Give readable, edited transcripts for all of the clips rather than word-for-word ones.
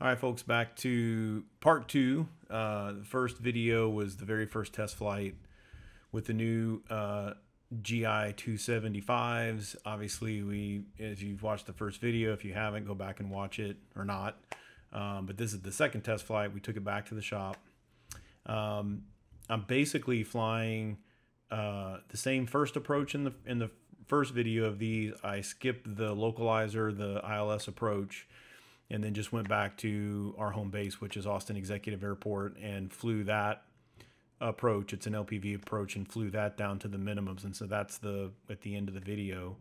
All right, folks, back to part two. The first video was the very first test flight with the new GI 275's. Obviously, as you've watched the first video, if you haven't, go back and watch it or not. But this is the second test flight. We took it back to the shop. I'm basically flying the same first approach in the first video of these. I skipped the localizer, the ILS approach, and then just went back to our home base, which is Austin Executive Airport, and flew that approach. It's an LPV approach, and flew that down to the minimums. And so that's at the end of the video.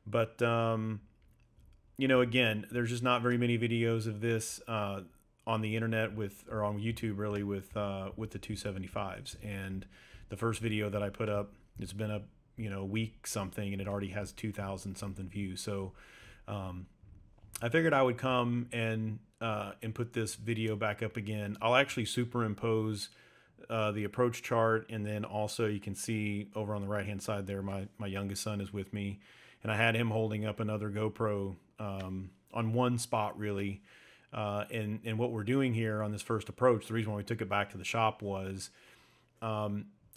But you know, again, there's just not very many videos of this on the internet or on YouTube really with the 275's. And the first video that I put up, it's been up, a week something, and it already has 2,000 something views. So I figured I would come and put this video back up again. I'll actually superimpose the approach chart, and then also you can see over on the right hand side there, my youngest son is with me, and I had him holding up another GoPro on one spot really. And what we're doing here on this first approach, the reason why we took it back to the shop was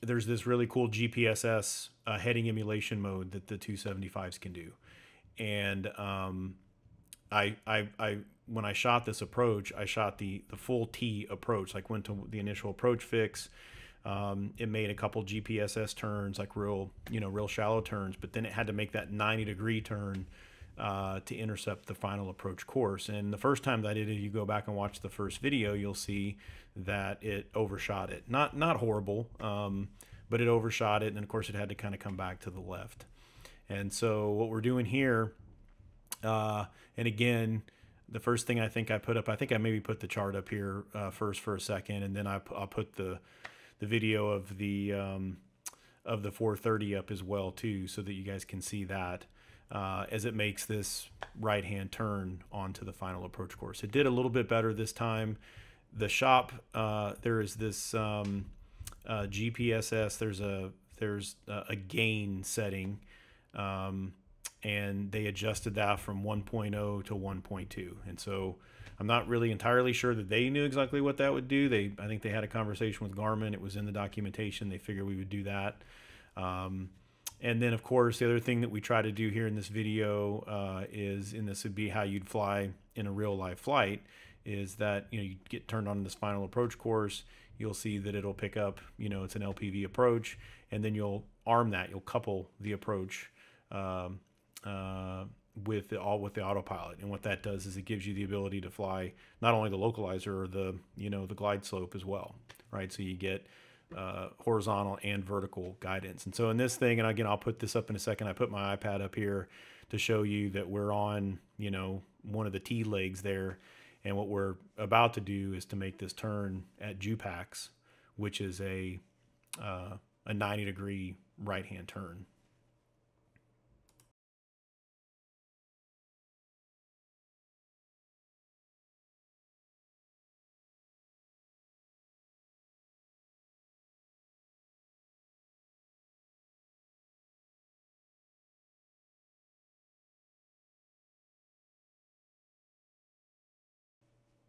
there's this really cool GPSS heading emulation mode that the 275's can do. And when I shot this approach, I shot the full T approach, like went to the initial approach fix. It made a couple GPSS turns, like real shallow turns, but then it had to make that 90-degree turn to intercept the final approach course. And the first time that I did it, you go back and watch the first video, you'll see that it overshot it. Not horrible, but it overshot it, and of course it had to kind of come back to the left. And so what we're doing here, and again, the first thing I think I put up, I think I maybe put the chart up here first for a second, and then I'll put the video of the 430 up as well too, so that you guys can see that as it makes this right-hand turn onto the final approach course. It did a little bit better this time. The shop, there is this GPSS. There's a gain setting. And they adjusted that from 1.0 to 1.2. And so I'm not really entirely sure that they knew exactly what that would do. I think they had a conversation with Garmin. It was in the documentation. They figured we would do that. And then, of course, the other thing that we try to do here in this video and this would be how you'd fly in a real life flight, is that, you get turned on this final approach course. You'll see that it'll pick up, it's an LPV approach, and then you'll arm that. You'll couple the approach with the autopilot. And what that does is it gives you the ability to fly not only the localizer or the glide slope as well, right? So you get horizontal and vertical guidance. And so in this thing, and again, I'll put this up in a second, I put my iPad up here to show you that we're on one of the T legs there, and what we're about to do is to make this turn at JUPAX, which is a 90-degree right-hand turn.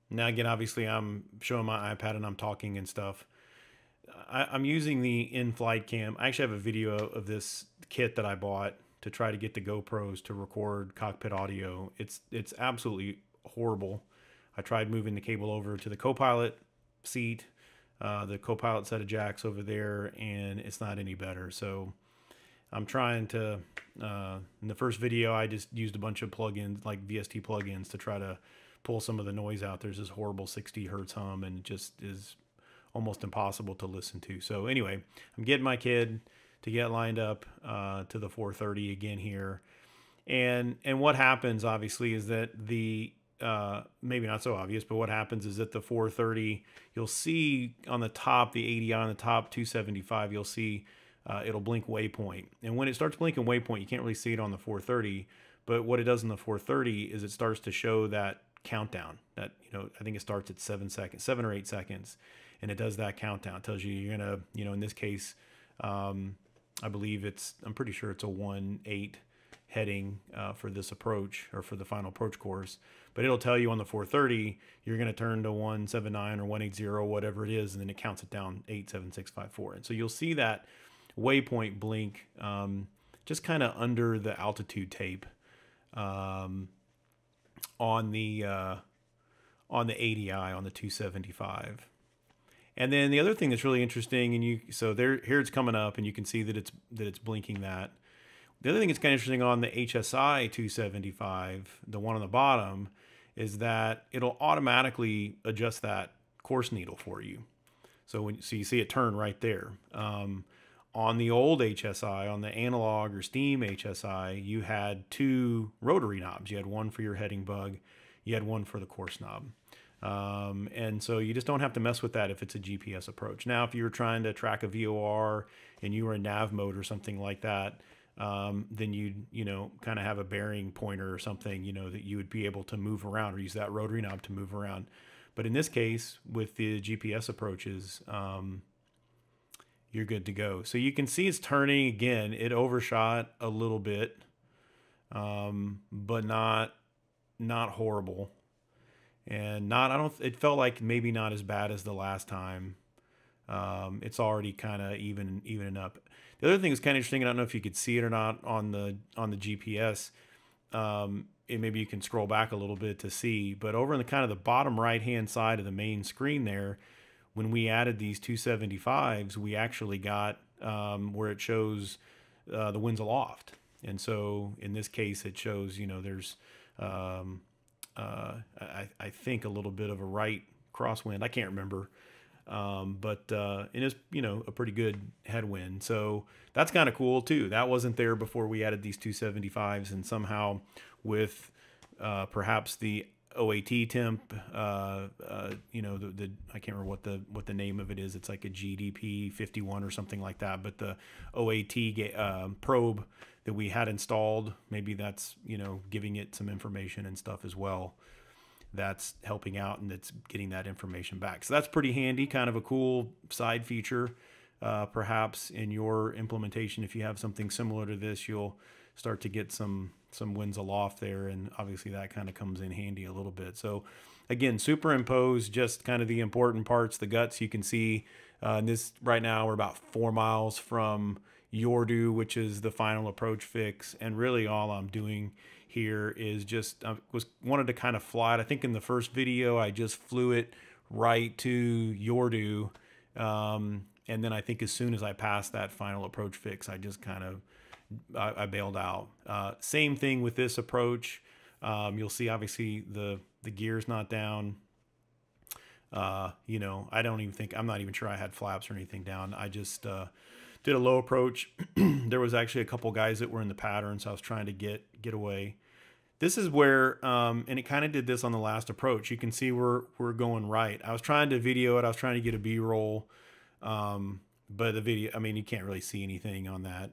Now, again, obviously I'm showing my iPad and I'm talking and stuff. I'm using the in-flight cam. I actually have a video of this kit that I bought to try to get the GoPros to record cockpit audio. It's absolutely horrible. I tried moving the cable over to the co-pilot seat, the co-pilot set of jacks over there, and it's not any better. So I'm trying to, in the first video, I just used a bunch of plugins, like VST plugins, to try to pull some of the noise out. There's this horrible 60 hertz hum, and it just is almost impossible to listen to. So anyway, I'm getting my kid to get lined up to the 430 again here. And what happens, obviously, is that maybe not so obvious, but what happens is that the 430, you'll see on the top, the ADI on the top 275, you'll see it'll blink waypoint. And when it starts blinking waypoint, you can't really see it on the 430, but what it does in the 430 is it starts to show that countdown that, I think it starts at 7 or 8 seconds. And it does that countdown. It tells you you're going to, in this case, I believe I'm pretty sure it's a 1.8. heading for this approach, or for the final approach course. But it'll tell you on the 430 you're going to turn to 179 or 180, whatever it is, and then it counts it down 8, 7, 6, 5, 4. And so you'll see that waypoint blink just kind of under the altitude tape on the ADI on the 275. And then the other thing that's really interesting, and here it's coming up, and you can see that it's blinking that. The other thing that's kind of interesting on the HSI 275, the one on the bottom, is that it'll automatically adjust that course needle for you. So you see it turn right there. On the old HSI, on the analog or steam HSI, you had 2 rotary knobs. You had one for your heading bug, you had one for the course knob. And so you just don't have to mess with that if it's a GPS approach. Now, if you were trying to track a VOR and you were in nav mode or something like that, then you'd, kind of have a bearing pointer or something, that you would be able to move around or use that rotary knob to move around. But in this case, with the GPS approaches, you're good to go. So you can see it's turning again. It overshot a little bit, but not horrible. And it felt like maybe not as bad as the last time. It's already kind of evening up. The other thing is kind of interesting. I don't know if you could see it or not on the GPS. Maybe you can scroll back a little bit to see, but over in the kind of the bottom right-hand side of the main screen there, when we added these 275s, we actually got where it shows the winds aloft. And so in this case, it shows, there's, I think a little bit of a right crosswind. I can't remember. But it is, a pretty good headwind. So that's kind of cool too. That wasn't there before we added these 275s, and somehow with perhaps the OAT temp, I can't remember what the name of it is. It's like a GDP 51 or something like that. But the OAT probe that we had installed, maybe that's, giving it some information and stuff as well. That's helping out, and it's getting that information back. So that's pretty handy, kind of a cool side feature. Perhaps in your implementation, if you have something similar to this, you'll start to get some winds aloft there, and obviously that kind of comes in handy a little bit. So again, superimpose just kind of the important parts, the guts. You can see this right now we're about 4 miles from Yordu, which is the final approach fix, and really all I'm doing here is just wanted to kind of fly it. I think in the first video I just flew it right to Yordu, and then I think as soon as I passed that final approach fix, I just kind of I bailed out. Same thing with this approach. You'll see obviously the gear's not down. I'm not even sure I had flaps or anything down. I just did a low approach. There was actually a couple guys that were in the pattern, so I was trying to get away. This is where, and it kind of did this on the last approach. You can see we're going right. I was trying to video it. I was trying to get a B-roll, but the video, you can't really see anything on that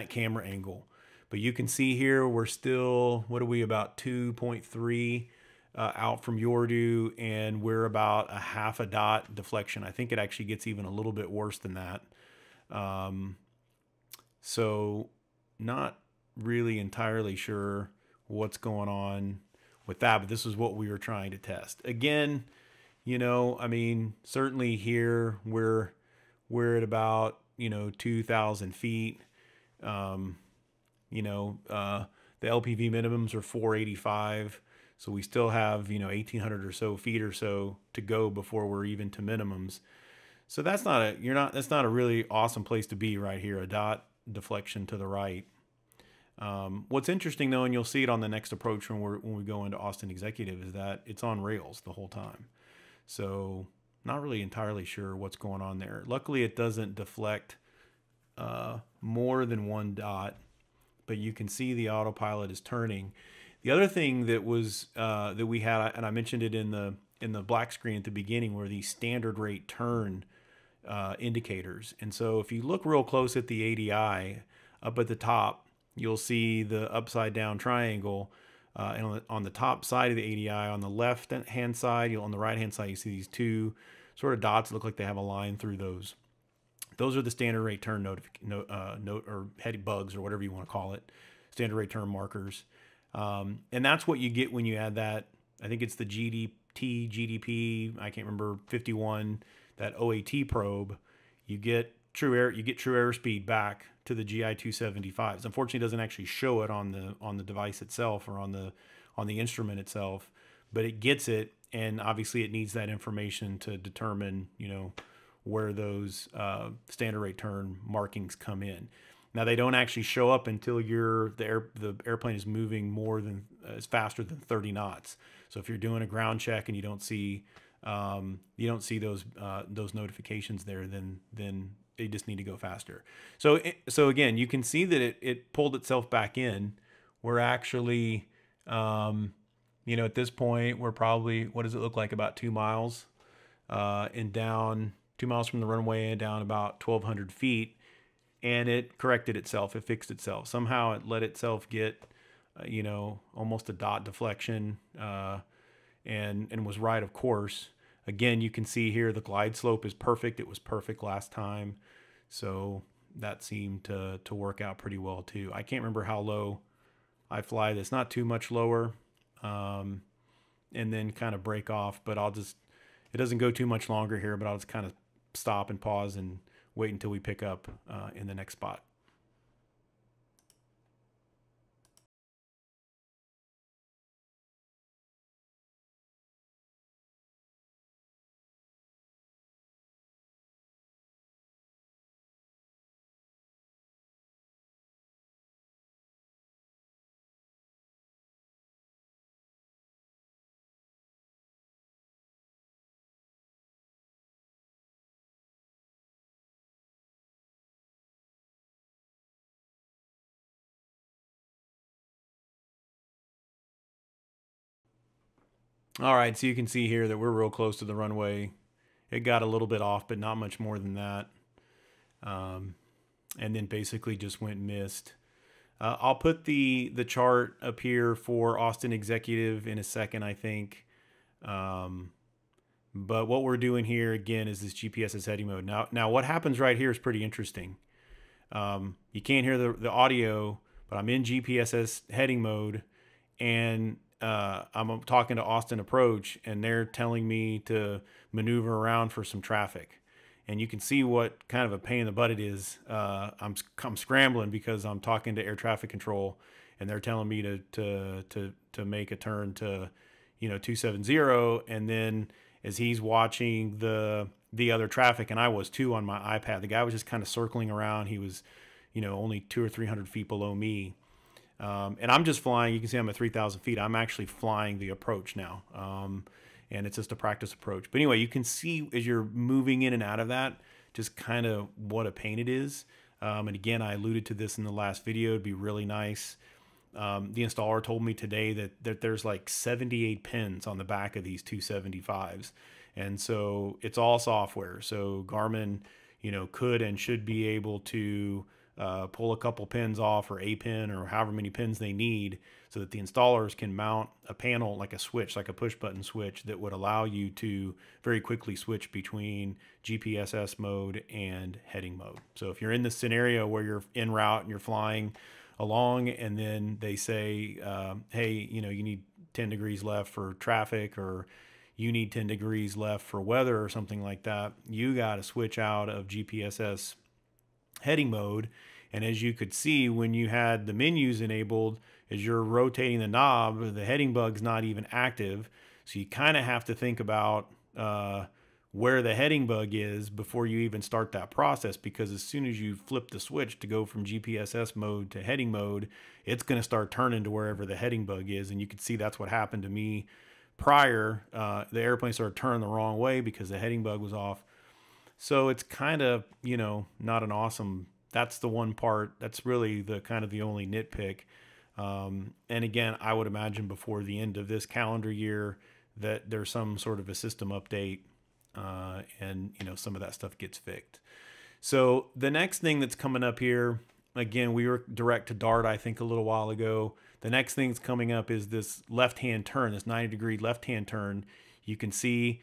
camera angle. But you can see here we're still, what are we, about 2.3 out from Yordu, and we're about a half a dot deflection. I think it actually gets even a little bit worse than that. So not really entirely sure what's going on with that, but this is what we were trying to test. Again, certainly here we're at about, 2,000 feet. The LPV minimums are 485. So we still have, 1,800 or so feet or so to go before we're even to minimums. So that's not a really awesome place to be right here, a dot deflection to the right. What's interesting though, and you'll see it on the next approach when we go into Austin Executive, is that it's on rails the whole time. So not really entirely sure what's going on there. Luckily it doesn't deflect more than 1 dot, but you can see the autopilot is turning. The other thing that was that we had, and I mentioned it in the black screen at the beginning, were these standard rate turn indicators. And so if you look real close at the ADI up at the top, you'll see the upside down triangle. And on the top side of the ADI, on the left hand side, on the right hand side, you see these 2 sort of dots that look like they have a line through those. Those are the standard rate turn note or head bugs or whatever you want to call it, standard rate turn markers. And that's what you get when you add that. I think it's the GDP, I can't remember, 51, that OAT probe. You get true airspeed back to the GI 275s. Unfortunately, it doesn't actually show it on the device itself or on the instrument itself, but it gets it, and obviously it needs that information to determine, where those standard rate turn markings come in. Now, they don't actually show up until the airplane is moving is faster than 30 knots. So if you're doing a ground check and you don't see those notifications there, then they just need to go faster. So again, you can see that it pulled itself back in. We're actually, at this point, we're probably, what does it look like, about 2 miles, and down 2 miles from the runway and down about 1,200 feet. And it corrected itself. It fixed itself. Somehow it let itself get, almost a dot deflection, and was right, of course. Again, you can see here the glide slope is perfect. It was perfect last time. So that seemed to work out pretty well too. I can't remember how low I fly this. Not too much lower, and then kind of break off. But it doesn't go too much longer here, but I'll just kind of stop and pause and wait until we pick up in the next spot. All right, so you can see here that we're real close to the runway. It got a little bit off, but not much more than that. And then basically just went missed. I'll put the chart up here for Austin Executive in a second, I think. But what we're doing here, again, is this GPS's heading mode. Now what happens right here is pretty interesting. You can't hear the audio, but I'm in GPS's heading mode, and I'm talking to Austin Approach, and they're telling me to maneuver around for some traffic. And you can see what kind of a pain in the butt it is. I'm scrambling because I'm talking to air traffic control, and they're telling me to make a turn to 270, and then as he's watching the other traffic, and I was too on my iPad, the guy was just kind of circling around. He was only 200 or 300 feet below me. And I'm just flying. You can see I'm at 3,000 feet. I'm actually flying the approach now. And it's just a practice approach. But anyway, you can see as you're moving in and out of that, just kind of what a pain it is. And again, I alluded to this in the last video. It'd be really nice. The installer told me today that there's like 78 pins on the back of these 275s. And so it's all software. So Garmin, could and should be able to pull a couple pins off, or a pin, or however many pins they need, so that the installers can mount a panel, like a switch, like a push button switch, that would allow you to very quickly switch between GPSS mode and heading mode. So if you're in this scenario where you're en route and you're flying along, and then they say, hey, you need 10 degrees left for traffic, or you need 10 degrees left for weather, or something like that, you got to switch out of GPSS heading mode. And as you could see, when you had the menus enabled, as you're rotating the knob, the heading bug's not even active. So you kind of have to think about where the heading bug is before you even start that process, because as soon as you flip the switch to go from GPSS mode to heading mode, it's going to start turning to wherever the heading bug is. And you can see that's what happened to me prior. The airplane started turning the wrong way because the heading bug was off. So it's kind of, not an awesome, that's the one part, that's really the kind of the only nitpick. And again, I would imagine before the end of this calendar year that there's some sort of a system update, and some of that stuff gets fixed. So the next thing that's coming up here, again, we were direct to dart, I think, a little while ago. The next thing that's coming up is this left-hand turn, this 90-degree left-hand turn. You can see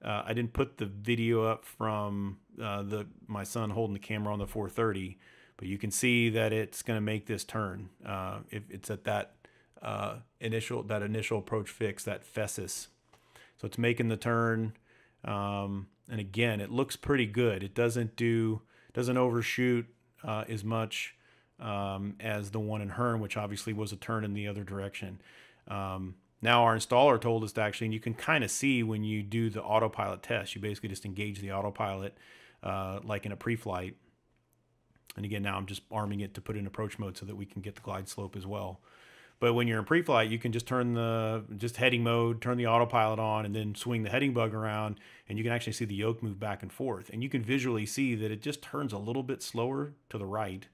I didn't put the video up from my son holding the camera on the 430, but you can see that it's going to make this turn. If it's at that initial approach fix, that fessus. So it's making the turn. And again, it looks pretty good. It doesn't overshoot as much as the one in Hearn, which obviously was a turn in the other direction. Now our installer told us to actually, and you can kind of see when you do the autopilot test, you basically just engage the autopilot like in a pre-flight. And again, now I'm just arming it to put in approach mode so that we can get the glide slope as well. But when you're in pre-flight, you can just turn just heading mode, turn the autopilot on, and then swing the heading bug around, and you can actually see the yoke move back and forth. And you can visually see that it just turns a little bit slower to the right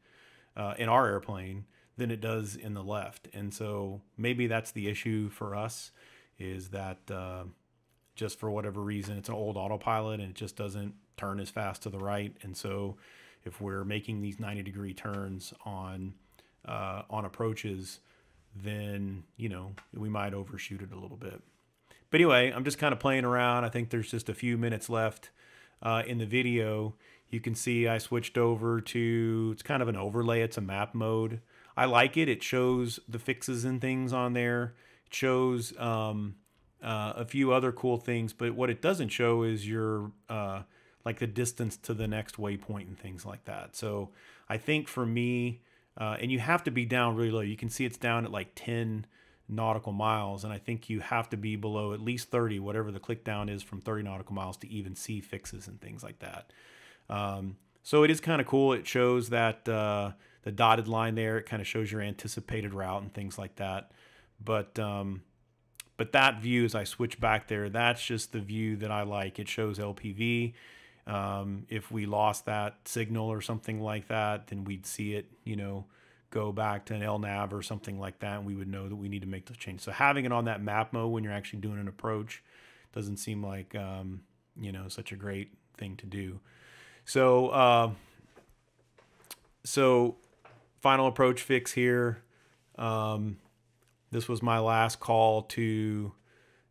in our airplane than it does in the left. And so maybe that's the issue for us, is that just for whatever reason, it's an old autopilot and it just doesn't turn as fast to the right. And so if we're making these 90-degree turns on approaches, then, you know, we might overshoot it a little bit. But anyway, I'm just kind of playing around. I think there's just a few minutes left in the video. You can see I switched over to, it's kind of an overlay. It's a map mode. I like it. It shows the fixes and things on there. It shows a few other cool things, but what it doesn't show is your like the distance to the next waypoint and things like that. So I think for me, and you have to be down really low. You can see it's down at like 10 nautical miles, and I think you have to be below at least 30, whatever the click down is from 30 nautical miles, to even see fixes and things like that. So it is kind of cool. It shows that the dotted line there, it kind of shows your anticipated route and things like that. But that view, as I switch back there, that's just the view that I like. It shows LPV. If we lost that signal or something like that, then we'd see it, you know, go back to an LNAV or something like that, and we would know that we need to make the change. So having it on that map mode when you're actually doing an approach doesn't seem like, you know, such a great thing to do. So, final approach fix here. This was my last call to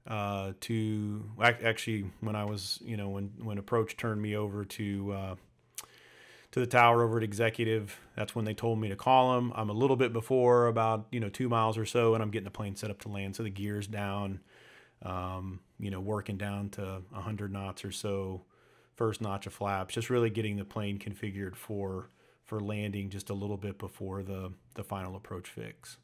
actually, when I was, you know, when approach turned me over to the tower over at executive, that's when they told me to call them. I'm a little bit before, about, you know, 2 miles or so, and I'm getting the plane set up to land. So the gear's down, you know, working down to 100 knots or so, first notch of flaps, just really getting the plane configured for landing just a little bit before the final approach fix.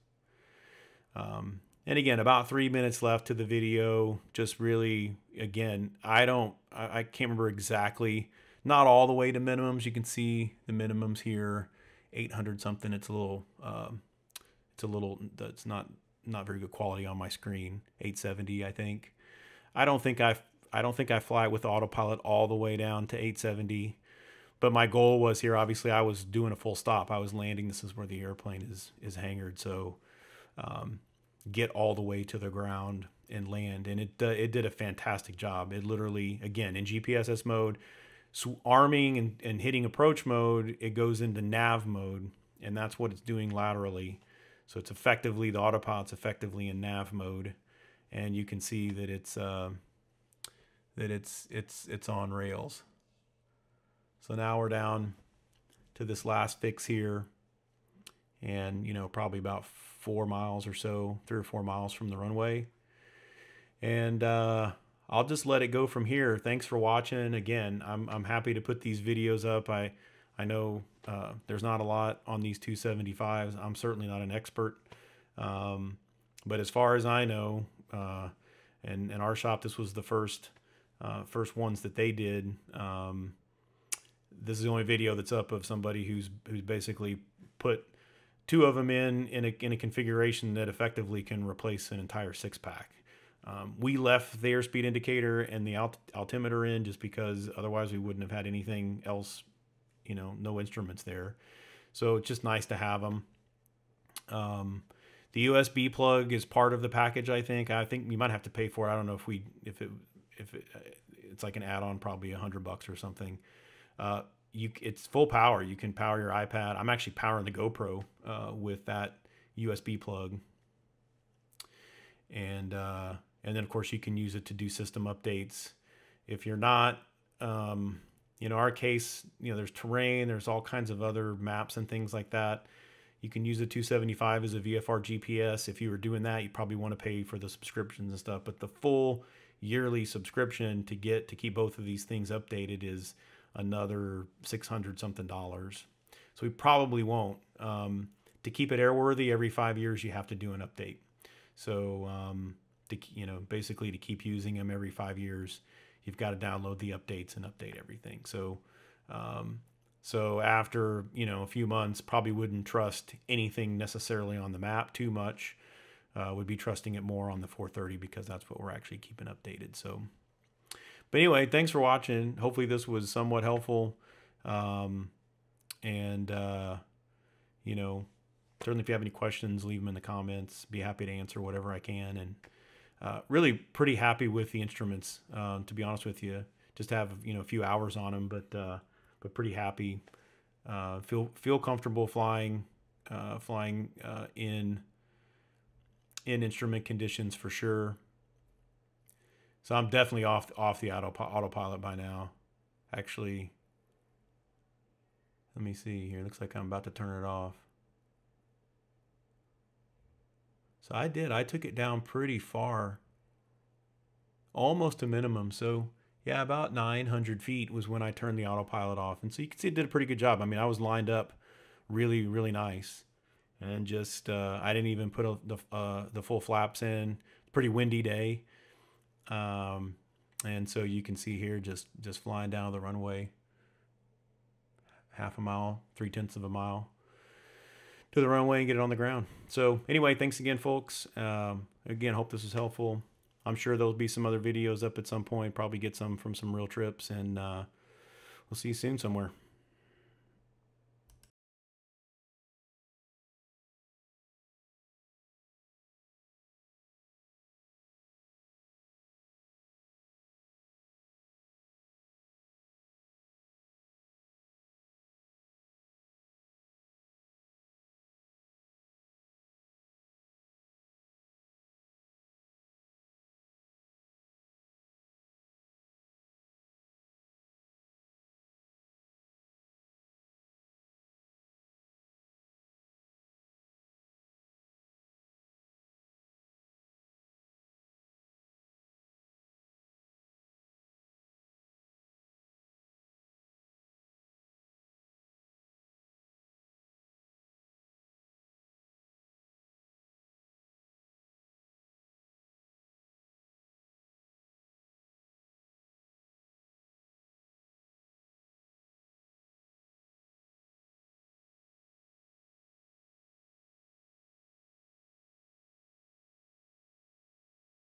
And again, about 3 minutes left to the video. Just really, again, I can't remember exactly, not all the way to minimums. You can see the minimums here, 800 something. It's a little, that's not very good quality on my screen. 870, I think. I don't think I fly with autopilot all the way down to 870. But my goal was here, obviously I was doing a full stop. I was landing. This is where the airplane is hangared. So, get all the way to the ground and land, and it did a fantastic job. It literally, again, in GPSS mode, arming and hitting approach mode, it goes into nav mode, and that's what it's doing laterally. So it's effectively, the autopilot's effectively in nav mode, and you can see that it's on rails. So now we're down to this last fix here, and, you know, probably about 4 miles or so, 3 or 4 miles from the runway. And I'll just let it go from here. Thanks for watching. Again, I'm happy to put these videos up. I know there's not a lot on these 275's. I'm certainly not an expert. But as far as I know, and in our shop, this was the first ones that they did. This is the only video that's up of somebody who's basically put 2 of them in a configuration that effectively can replace an entire 6-pack. We left the airspeed indicator and the altimeter in just because otherwise we wouldn't have had anything else, you know, no instruments there. So it's just nice to have them. The USB plug is part of the package, I think. I think you might have to pay for it. I don't know if it's like an add-on, probably $100 or something. It's full power. You can power your iPad. I'm actually powering the GoPro with that USB plug, and then of course you can use it to do system updates If you're not, in our case, there's terrain, there's all kinds of other maps and things like that. You can use the 275 as a VFR GPS. If you were doing that, you probably want to pay for the subscriptions and stuff. But the full yearly subscription to keep both of these things updated is another $600 something. So we probably won't. To keep it airworthy, every 5 years you have to do an update. So basically to keep using them every 5 years, you've got to download the updates and update everything. So so after a few months, probably wouldn't trust anything necessarily on the map too much. Would be trusting it more on the 430 because that's what we're actually keeping updated. So, but anyway, thanks for watching. Hopefully this was somewhat helpful. Certainly if you have any questions, leave them in the comments. Be happy to answer whatever I can. And really pretty happy with the instruments, to be honest with you. Just have a few hours on them, but pretty happy. Feel comfortable flying in instrument conditions for sure. So I'm definitely off the autopilot by now. Actually, let me see here. Looks like I'm about to turn it off. So I took it down pretty far, almost to minimum. So yeah, about 900 feet was when I turned the autopilot off. And so you can see it did a pretty good job. I mean, I was lined up really, really nice. And just, I didn't even put the full flaps in. Pretty windy day. And so you can see here, just flying down the runway, half a mile, 3/10 of a mile to the runway and get it on the ground. So anyway, thanks again, folks. Again, hope this was helpful. I'm sure there'll be some other videos up at some point, probably get some from some real trips, and we'll see you soon somewhere.